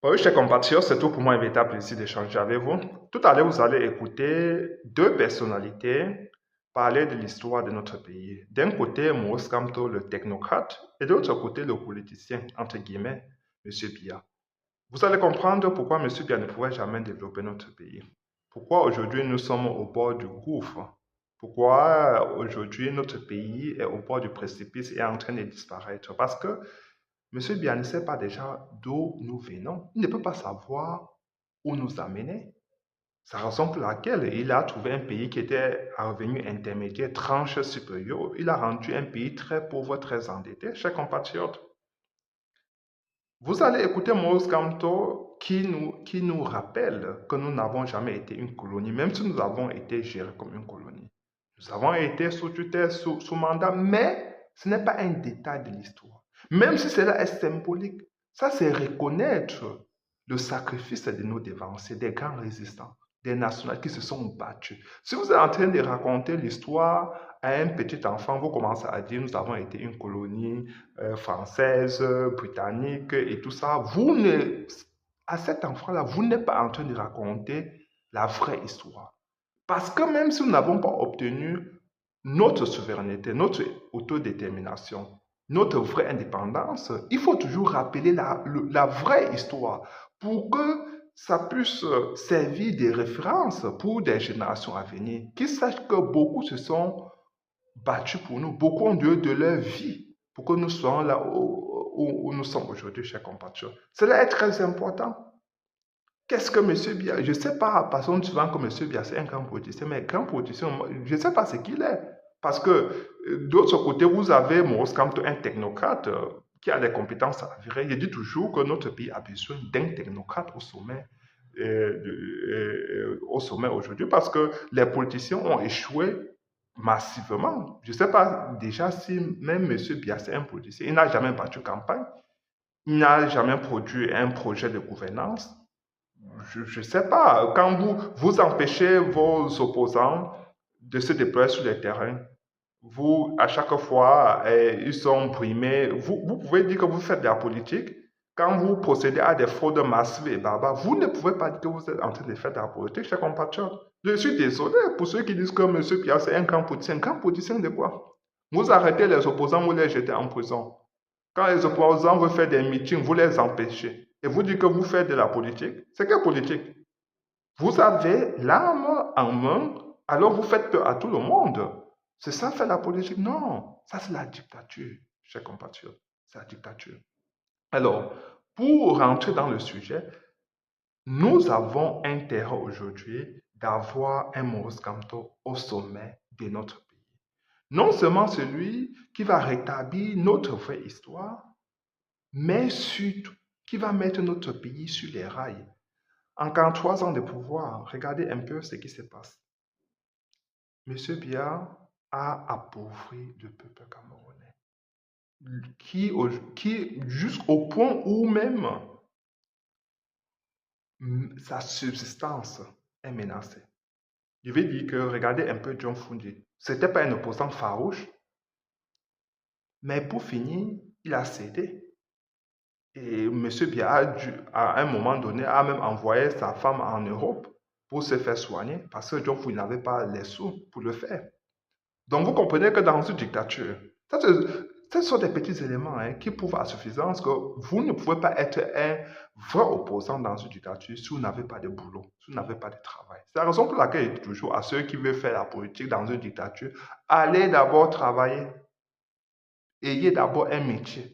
Oui, chers compatriotes, c'est tout pour moi un véritable plaisir d'échanger avec vous. Tout à l'heure, vous allez écouter deux personnalités parler de l'histoire de notre pays. D'un côté, Maurice Kamto, le technocrate, et de l'autre côté, le politicien, entre guillemets, M. Biya. Vous allez comprendre pourquoi M. Biya ne pouvait jamais développer notre pays. Pourquoi aujourd'hui nous sommes au bord du gouffre. Pourquoi aujourd'hui notre pays est au bord du précipice et est en train de disparaître. Parce que Monsieur Biya ne sait pas déjà d'où nous venons. Il ne peut pas savoir où nous amener. C'est la raison pour laquelle il a trouvé un pays qui était à revenu intermédiaire, tranche supérieure. Il a rendu un pays très pauvre, très endetté. Chers compatriotes, vous allez écouter Maurice Kamto qui nous rappelle que nous n'avons jamais été une colonie, même si nous avons été gérés comme une colonie. Nous avons été sous tutelle, sous mandat, mais ce n'est pas un détail de l'histoire. Même si cela est symbolique, ça c'est reconnaître le sacrifice de nos dévanciers, des grands résistants, des nationaux qui se sont battus. Si vous êtes en train de raconter l'histoire à un petit enfant, vous commencez à dire nous avons été une colonie française, britannique et tout ça. À cet enfant-là, vous n'êtes pas en train de raconter la vraie histoire. Parce que même si nous n'avons pas obtenu notre souveraineté, notre autodétermination, notre vraie indépendance, il faut toujours rappeler la vraie histoire pour que ça puisse servir de référence pour des générations à venir, qu'ils sachent que beaucoup se sont battus pour nous, beaucoup ont donné de leur vie pour que nous soyons là où nous sommes aujourd'hui, chers compatriotes. Cela est très important. Qu'est-ce que M. Biya? Je ne sais pas, passons souvent que M. Biya, c'est un grand politicien, mais grand politicien, je ne sais pas ce qu'il est. Parce que d'autre côté, vous avez Maurice Kamto, un technocrate qui a des compétences avérées. Je dis toujours que notre pays a besoin d'un technocrate au sommet aujourd'hui parce que les politiciens ont échoué massivement. Je ne sais pas déjà si même M. Biya, c'est un politicien. Il n'a jamais battu campagne. Il n'a jamais produit un projet de gouvernance. Je ne sais pas, quand vous empêchez vos opposants de se déployer sur le terrain, vous, à chaque fois, ils sont brimés. Vous pouvez dire que vous faites de la politique. Quand vous procédez à des fraudes massives et barbares, vous ne pouvez pas dire que vous êtes en train de faire de la politique, chers compatriotes. Je suis désolé pour ceux qui disent que M. Pierre, c'est un grand politicien. Un grand politicien de quoi? Vous arrêtez les opposants, vous les jetez en prison. Quand les opposants veulent faire des meetings, vous les empêchez. Et vous dites que vous faites de la politique. C'est quelle politique? Vous avez l'arme en main, alors vous faites peur à tout le monde. C'est ça faire la politique? Non, ça c'est la dictature, chers compatriotes. C'est la dictature. Alors, pour rentrer dans le sujet, nous avons intérêt aujourd'hui d'avoir un Maurice Kamto au sommet de notre pays. Non seulement celui qui va rétablir notre vraie histoire, mais surtout qui va mettre notre pays sur les rails. En 43 ans de pouvoir, regardez un peu ce qui se passe. Monsieur Biya a appauvri le peuple camerounais, qui jusqu'au point où même sa subsistance est menacée. Je vais dire que regardez un peu John Fundi. Ce n'était pas un opposant farouche, mais pour finir, il a cédé. Et M. Biya, à un moment donné, a même envoyé sa femme en Europe pour se faire soigner parce que John Fundi n'avait pas les sous pour le faire. Donc, vous comprenez que dans une dictature, ce sont des petits éléments qui prouvent à suffisance que vous ne pouvez pas être un vrai opposant dans une dictature si vous n'avez pas de boulot, si vous n'avez pas de travail. C'est la raison pour laquelle je dis toujours à ceux qui veulent faire la politique dans une dictature, allez d'abord travailler, ayez d'abord un métier.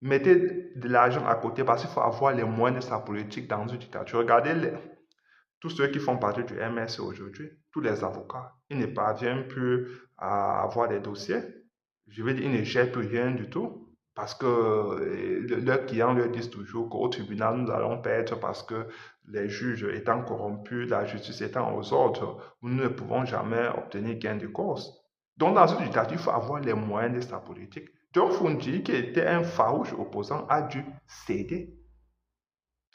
Mettez de l'argent à côté parce qu'il faut avoir les moyens de sa politique dans une dictature. Regardez tous ceux qui font partie du MS aujourd'hui, tous les avocats, ils ne parviennent plus à avoir des dossiers. Je veux dire, ils ne gèrent plus rien du tout parce que leurs clients leur disent toujours qu'au tribunal, nous allons perdre parce que les juges étant corrompus, la justice étant aux ordres, nous ne pouvons jamais obtenir gain de cause. Donc, dans une dictature, il faut avoir les moyens de sa politique. John Fundi, qui était un farouche opposant, a dû céder.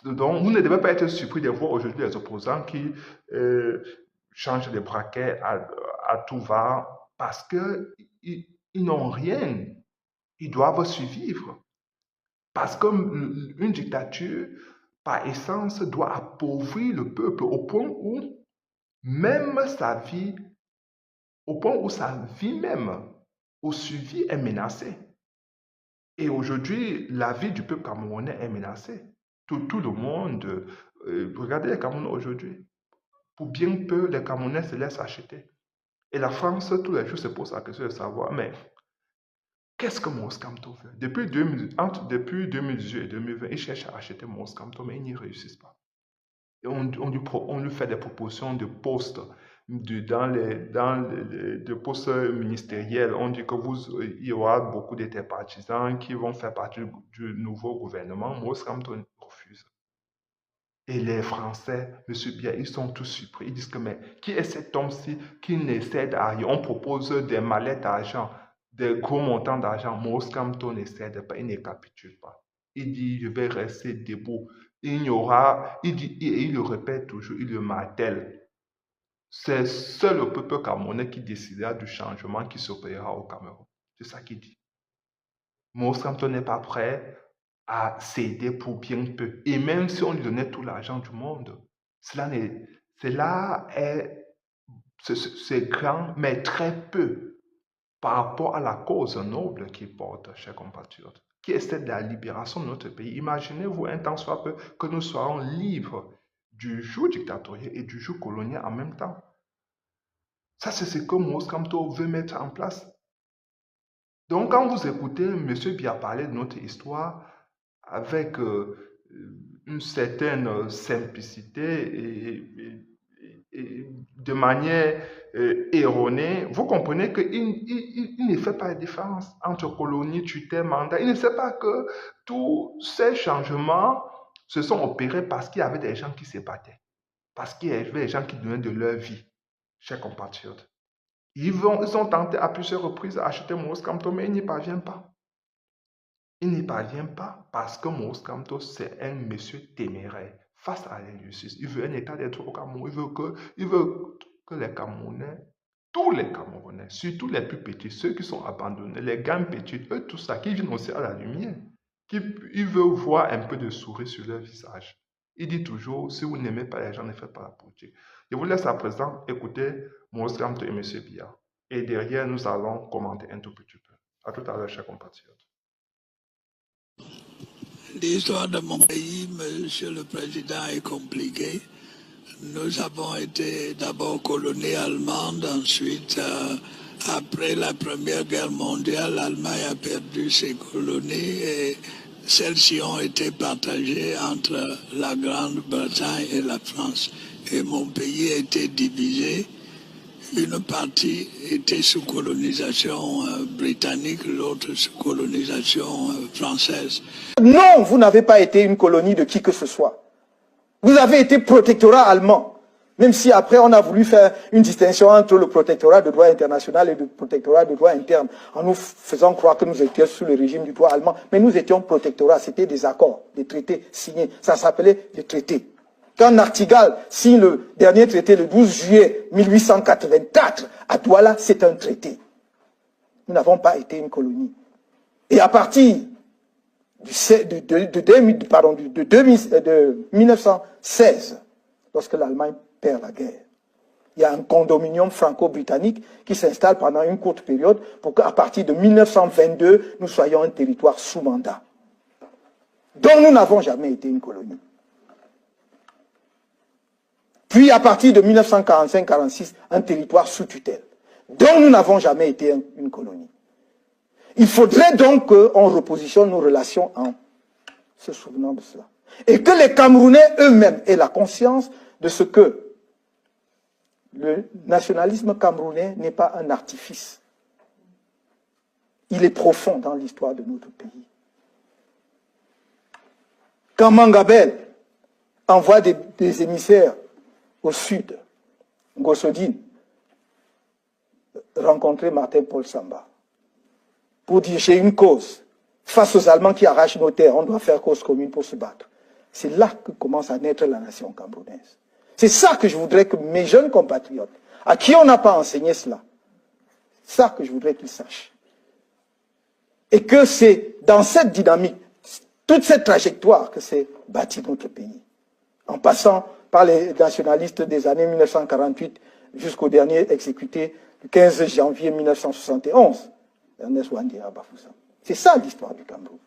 Donc, vous ne devez pas être surpris de voir aujourd'hui les opposants qui changent de braquet à tout va parce qu'ils n'ont rien. Ils doivent survivre. Parce qu'une dictature par essence, doit appauvrir le peuple au point où même sa vie, au point où sa vie même, au survie est menacée. Et aujourd'hui, la vie du peuple camerounais est menacée. Tout le monde, regardez les Camerounais aujourd'hui. Pour bien peu, les Camerounais se laissent acheter. Et la France, tous les jours, se pose la question de savoir, mais qu'est-ce que Moïse Kamto fait? Depuis 2018 et 2020, ils cherchent à acheter Moïse Kamto, mais ils n'y réussissent pas. Et on lui fait des propositions de postes de postes ministériels. On dit que il y aura beaucoup de tes partisans qui vont faire partie du nouveau gouvernement. Moïse Kamto refuse. Et les Français, M. Biya, ils sont tous surpris. Ils disent que, mais qui est cet homme-ci qui ne cède à rien? On propose des mallettes d'argent, des gros montants d'argent. Moïse Kamto ne cède pas, il ne capitule pas. Il dit, je vais rester debout. Il n'y aura, il dit, et il le répète toujours, il le martèle. C'est seul le peuple camerounais qui décidera du changement qui s'opérera au Cameroun. C'est ça qu'il dit. Moïse Kamto n'est pas prêt à céder pour bien peu. Et même si on lui donnait tout l'argent du monde, c'est grand, mais très peu par rapport à la cause noble qu'il porte, chers compatriotes, qui est celle de la libération de notre pays. Imaginez-vous un temps soit peu que nous soyons libres du joug dictatorial et du joug colonial en même temps. Ça, c'est ce que Moïse Kamto veut mettre en place. Donc, quand vous écoutez M. Biya parler de notre histoire avec une certaine simplicité et de manière erronée, vous comprenez qu'il ne fait pas la différence entre colonie, tutelle, mandat. Il ne sait pas que tous ces changements se sont opérés parce qu'il y avait des gens qui se battaient, parce qu'il y avait des gens qui donnaient de leur vie, chers compatriotes. Ils ont tenté à plusieurs reprises d'acheter Moïse Kamto, mais ils n'y parviennent pas. Il n'y parvient pas parce que Moïse Kamto, c'est un monsieur téméraire face à l'injustice. Il veut un état des droits au Cameroun. Il veut que les Camerounais, tous les Camerounais, surtout les plus petits, ceux qui sont abandonnés, les gammes petites, eux, tout ça, qui viennent aussi à la lumière. Il veut voir un peu de sourire sur leur visage. Il dit toujours, si vous n'aimez pas les gens, ne faites pas la politique. Je vous laisse à présent écouter Moïse Kamto et M. Biya. Et derrière, nous allons commenter un tout petit peu. À tout à l'heure, chers compatriotes. L'histoire de mon pays, Monsieur le Président, est compliquée. Nous avons été d'abord colonie allemande, ensuite, après la Première Guerre mondiale, l'Allemagne a perdu ses colonies et celles-ci ont été partagées entre la Grande-Bretagne et la France. Et mon pays a été divisé. Une partie était sous colonisation britannique, l'autre sous colonisation française. Non, vous n'avez pas été une colonie de qui que ce soit. Vous avez été protectorat allemand. Même si après on a voulu faire une distinction entre le protectorat de droit international et le protectorat de droit interne, en nous faisant croire que nous étions sous le régime du droit allemand. Mais nous étions protectorat, c'était des accords, des traités signés. Ça s'appelait des traités. Quand Nachtigal signe le dernier traité le 12 juillet 1884 à Douala, c'est un traité. Nous n'avons pas été une colonie. Et à partir de 1916, lorsque l'Allemagne perd la guerre, il y a un condominium franco-britannique qui s'installe pendant une courte période pour qu'à partir de 1922, nous soyons un territoire sous mandat. Donc nous n'avons jamais été une colonie. Puis à partir de 1945-46, un territoire sous tutelle. Donc nous n'avons jamais été une colonie. Il faudrait donc qu'on repositionne nos relations en se souvenant de cela. Et que les Camerounais eux-mêmes aient la conscience de ce que le nationalisme camerounais n'est pas un artifice. Il est profond dans l'histoire de notre pays. Quand Mangabel envoie des émissaires au sud, Gossodine, rencontrer Martin-Paul Samba, pour dire j'ai une cause. Face aux Allemands qui arrachent nos terres, on doit faire cause commune pour se battre. C'est là que commence à naître la nation camerounaise. C'est ça que je voudrais que mes jeunes compatriotes, à qui on n'a pas enseigné cela, ça que je voudrais qu'ils sachent. Et que c'est dans cette dynamique, toute cette trajectoire que s'est bâti notre pays, en passant par les nationalistes des années 1948 jusqu'au dernier exécuté le 15 janvier 1971, Ernest Wandia Bafoussam. C'est ça l'histoire du Cameroun.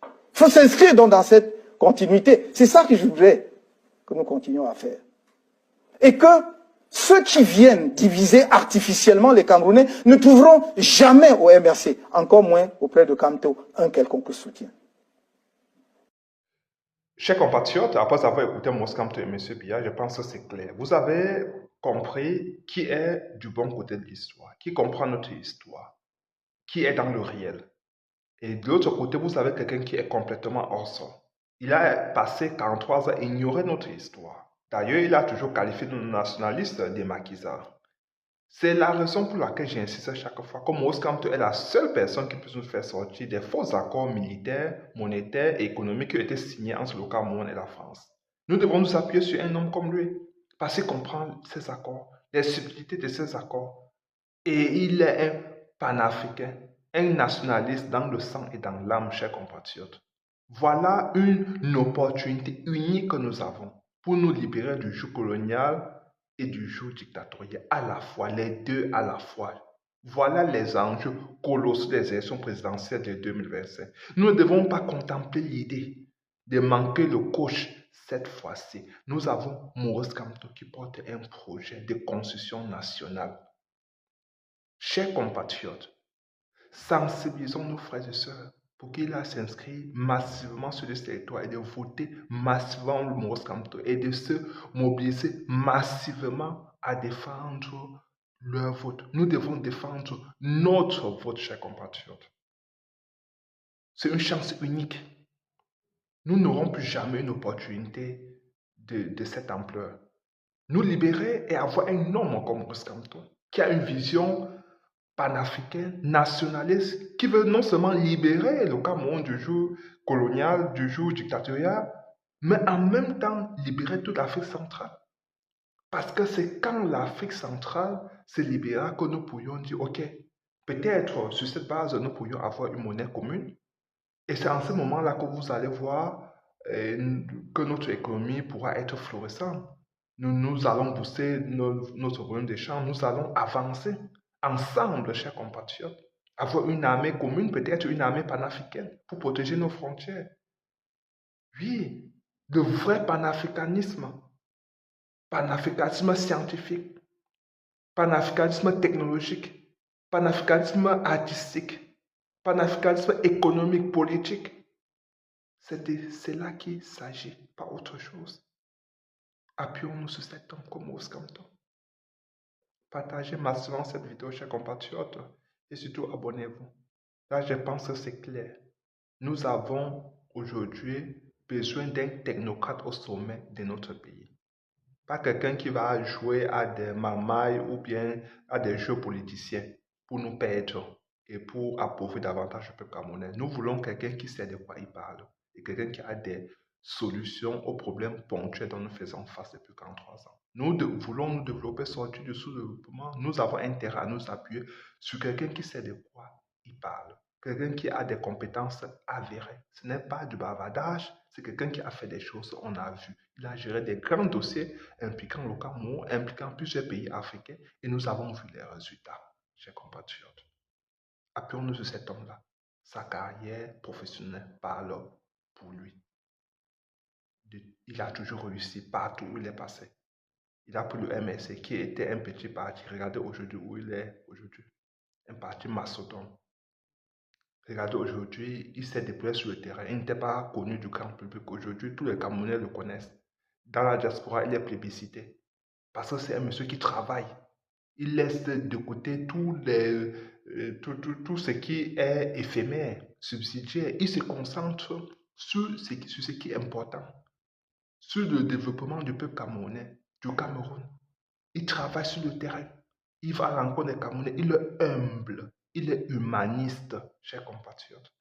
Il faut s'inscrire donc dans cette continuité. C'est ça que je voudrais que nous continuions à faire. Et que ceux qui viennent diviser artificiellement les Camerounais ne trouveront jamais au MRC, encore moins auprès de Camto, un quelconque soutien. Chers compatriotes, après avoir écouté Moscamto et M. Biya, je pense que c'est clair. Vous avez compris qui est du bon côté de l'histoire, qui comprend notre histoire, qui est dans le réel. Et de l'autre côté, vous avez quelqu'un qui est complètement hors sol. Il a passé 43 ans à ignorer notre histoire. D'ailleurs, il a toujours qualifié de nationalistes des maquisards. C'est la raison pour laquelle j'insiste chaque fois que Moscamto est la seule personne qui peut nous faire sortir des faux accords militaires, monétaires et économiques qui ont été signés entre le Cameroun et la France. Nous devons nous appuyer sur un homme comme lui, parce qu'il comprend ces accords, les subtilités de ces accords. Et il est un panafricain, un nationaliste dans le sang et dans l'âme, chers compatriotes. Voilà une opportunité unique que nous avons pour nous libérer du joug colonial et du joug dictatorial à la fois, les deux à la fois. Voilà les enjeux colossaux des élections présidentielles de 2025. Nous ne devons pas contempler l'idée de manquer le coche cette fois-ci. Nous avons Maurice Kamto qui porte un projet de construction nationale. Chers compatriotes, sensibilisons nos frères et sœurs pour qu'ils s'inscrivent massivement sur le territoire et de voter massivement le Maurice Kamto et de se mobiliser massivement à défendre leur vote. Nous devons défendre notre vote, chers compatriotes. C'est une chance unique. Nous n'aurons plus jamais une opportunité de cette ampleur. Nous libérer et avoir un homme comme Maurice Kamto qui a une vision panafricain, nationaliste, qui veut non seulement libérer le Cameroun du joug colonial, du joug dictatorial, mais en même temps libérer toute l'Afrique centrale. Parce que c'est quand l'Afrique centrale se libérera que nous pourrions dire, ok, peut-être sur cette base, nous pourrions avoir une monnaie commune. Et c'est en ce moment-là que vous allez voir que notre économie pourra être florissante. Nous allons booster notre volume d'échange, nous allons avancer ensemble, chers compatriotes, avoir une armée commune, peut-être une armée panafricaine pour protéger nos frontières. Oui, le vrai panafricanisme scientifique, panafricanisme technologique, panafricanisme artistique, panafricanisme économique, politique. C'est là qu'il s'agit, pas autre chose. Appuyons-nous sur cet homme comme Maurice Kamto. Partagez massivement cette vidéo, chers compatriotes, et surtout abonnez-vous. Là, je pense que c'est clair. Nous avons aujourd'hui besoin d'un technocrate au sommet de notre pays. Pas quelqu'un qui va jouer à des mamailles ou bien à des jeux politiciens pour nous perdre et pour appauvrir davantage le peuple camerounais. Nous voulons quelqu'un qui sait de quoi il parle et quelqu'un qui a des solutions aux problèmes ponctuels dont nous faisons face depuis 43 ans. Nous voulons nous développer, sortir du sous-développement. Nous avons intérêt à nous appuyer sur quelqu'un qui sait de quoi il parle. Quelqu'un qui a des compétences avérées. Ce n'est pas du bavardage, c'est quelqu'un qui a fait des choses, on a vu. Il a géré des grands dossiers impliquant le Cameroun, impliquant plusieurs pays africains, et nous avons vu les résultats, chers compatriotes. Appuyons-nous sur cet homme-là. Sa carrière professionnelle parle pour lui. Il a toujours réussi partout où il est passé. Il a pris le MRC qui était un petit parti. Regardez aujourd'hui où il est aujourd'hui. Un parti mastodonte. Regardez aujourd'hui, il s'est déployé sur le terrain. Il n'était pas connu du grand public. Aujourd'hui, tous les Camerounais le connaissent. Dans la diaspora, il est plébiscité. Parce que c'est un monsieur qui travaille. Il laisse de côté tout ce qui est éphémère, subsidiaire. Il se concentre sur ce qui est important. Sur le développement du peuple camerounais, du Cameroun. Il travaille sur le terrain. Il va à la rencontre des Camerounais. Il est humble. Il est humaniste, chers compatriotes.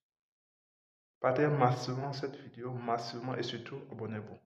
Partagez massivement cette vidéo, massivement et surtout abonnez-vous.